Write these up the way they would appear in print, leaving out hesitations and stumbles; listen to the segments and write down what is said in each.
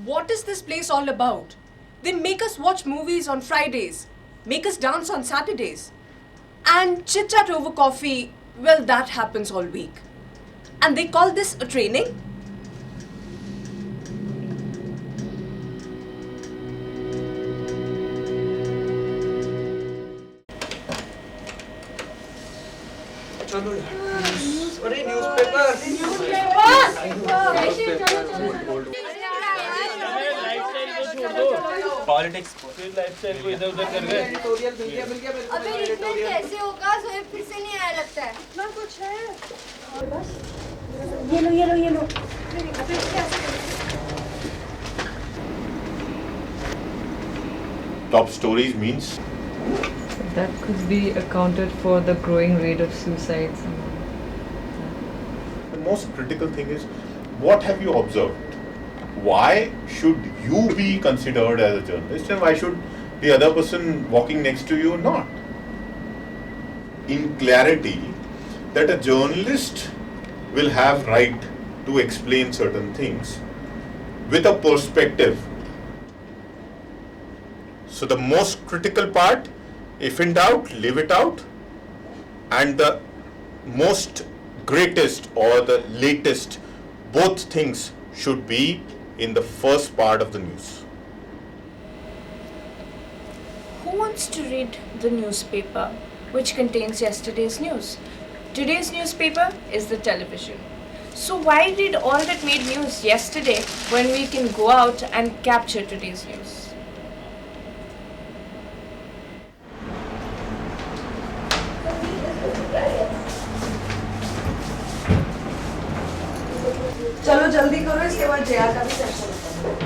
What is this place all about? They make us watch movies on Fridays, make us dance on Saturdays, and chit chat over coffee, well, that happens all week. And they call this a training? चलो यार अरे newspaper politics फिर lifestyle को इधर उधर कर गए। अबे रिटर्न कैसे होगा? सोएब फिर से नहीं आया लगता है। ना कुछ है। और बस ये लो। Top stories means That could be accounted for the growing rate of suicides. the most critical thing is what have you observed? Why should you be considered as a journalist and why should the other person walking next to you not? In clarity, that a journalist will have right to explain certain things with a perspective. So the most critical part, if in doubt, live it out. And the most greatest or the latest, both things should be in the first part of the news. Who wants to read the newspaper which contains yesterday's news? Today's newspaper is the television. So why read all that made news yesterday when we can go out and capture today's news? चलो जल्दी करो, इसके बाद जया का भी session होता है।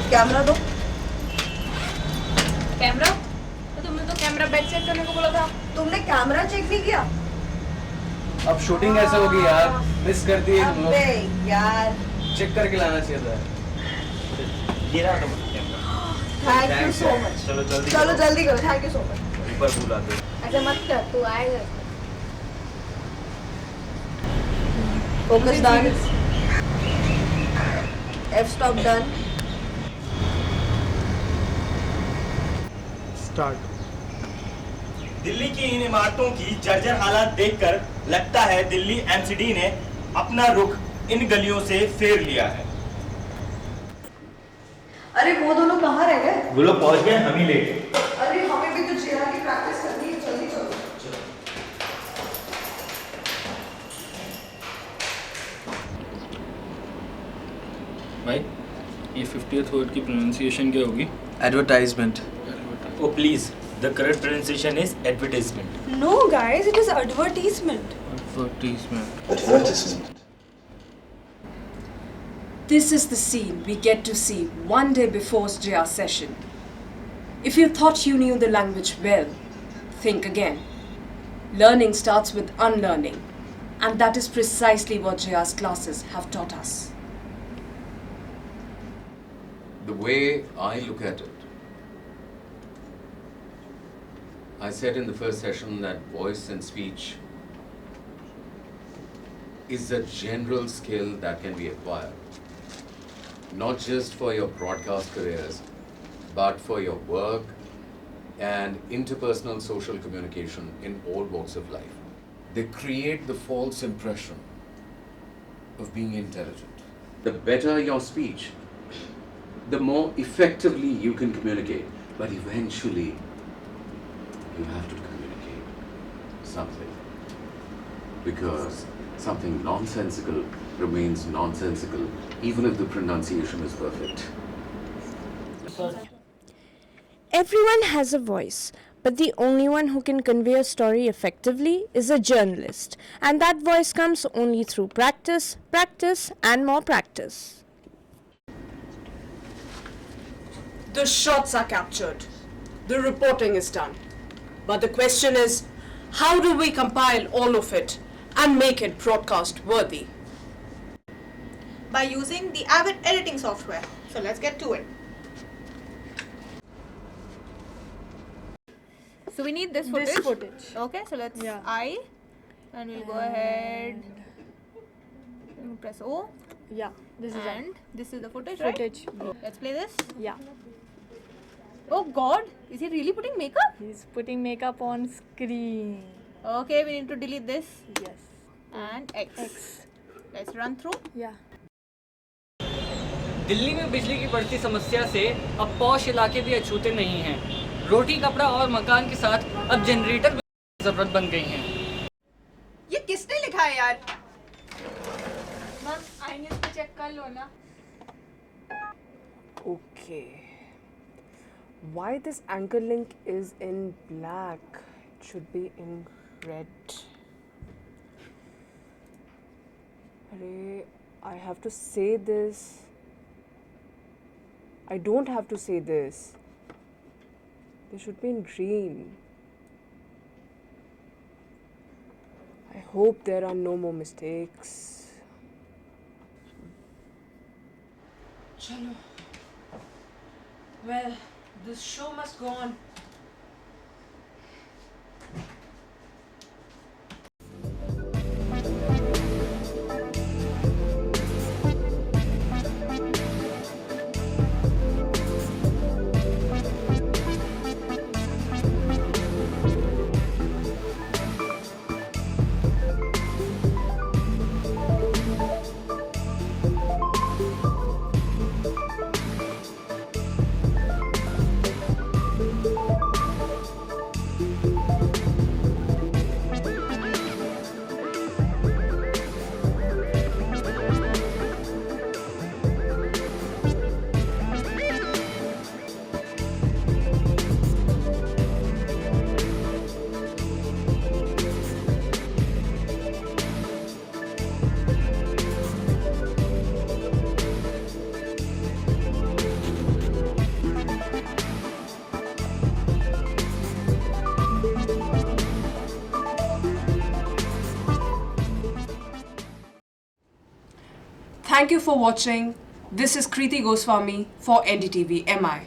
Camera दो। कैमरा? तो तुमने तो कैमरा बैक चेक करने को बोला था। तुमने कैमरा चेक नहीं किया? अब शूटिंग कैसे होगी यार मिस कर दिए हम लोग अबे यार चेक करके लाना चाहिए था ये रहा तुम थैंक यू सो मच। चलो जल्दी करो, थैंक यू सो मच। ऊपर बुला दो। ऐसा मत कर, तू आएगा। Focus done, F stop done, start Delhi की इन इमारतों की जर्जर हालात देखकर लगता है दिल्ली एमसीडी ने अपना रुख इन गलियों से फेर लिया है। अरे वो दोनों कहाँ रह गए? वो लोग पहुंच गए, हम ही लेट। अरे हमें भी तो जया की प्रैक्टिस करनी है, जल्दी चलो। भाई ये 50th वर्ड की प्रोनाउंसिएशन क्या होगी? Advertisement oh please, the correct pronunciation is advertisement. No guys, it is advertisement. Advertisement. This is the scene we get to see one day before Jaya's session. If you thought you knew the language well, think again. Learning starts with unlearning, and that is precisely what Jaya's classes have taught us. The way I look at it, I said in the first session that voice and speech is a general skill that can be acquired, not just for your broadcast careers, but for your work and interpersonal social communication in all walks of life. They create the false impression of being intelligent. The better your speech, the more effectively you can communicate, but eventually you have to communicate something, because something nonsensical remains nonsensical even if the pronunciation is perfect. Everyone has a voice, but the only one who can convey a story effectively is a journalist, and that voice comes only through practice, and more practice. The shots are captured. The reporting is done. But the question is, how do we compile all of it and make it broadcast worthy? by using the Avid editing software. So let's get to it. So we need this footage. Okay, so let's and we'll go ahead and press O. Yeah, this is And this is the footage, footage. right? Let's play this. Yeah, Oh God, is he really putting makeup? he's putting makeup on screen. Okay, we need to delete this Yes. and X. Let's run through. Yeah. Delhi में बिजली की बढ़ती समस्या से अब posh इलाके भी अछूते नहीं हैं। रोटी कपड़ा और मकान के साथ अब जनरेटर की जरूरत बन गई है। ये किसने लिखा है यार? मैम आईने पे चेक कर लो ना। Okay. Why this anchor link is in black? It should be in red. Arey, I have to say this. I don't have to say this. They should be in green. I hope there are no more mistakes. Chalo. Well, this show must go on. Thank you for watching. This is Kriti Goswami for NDTV MI.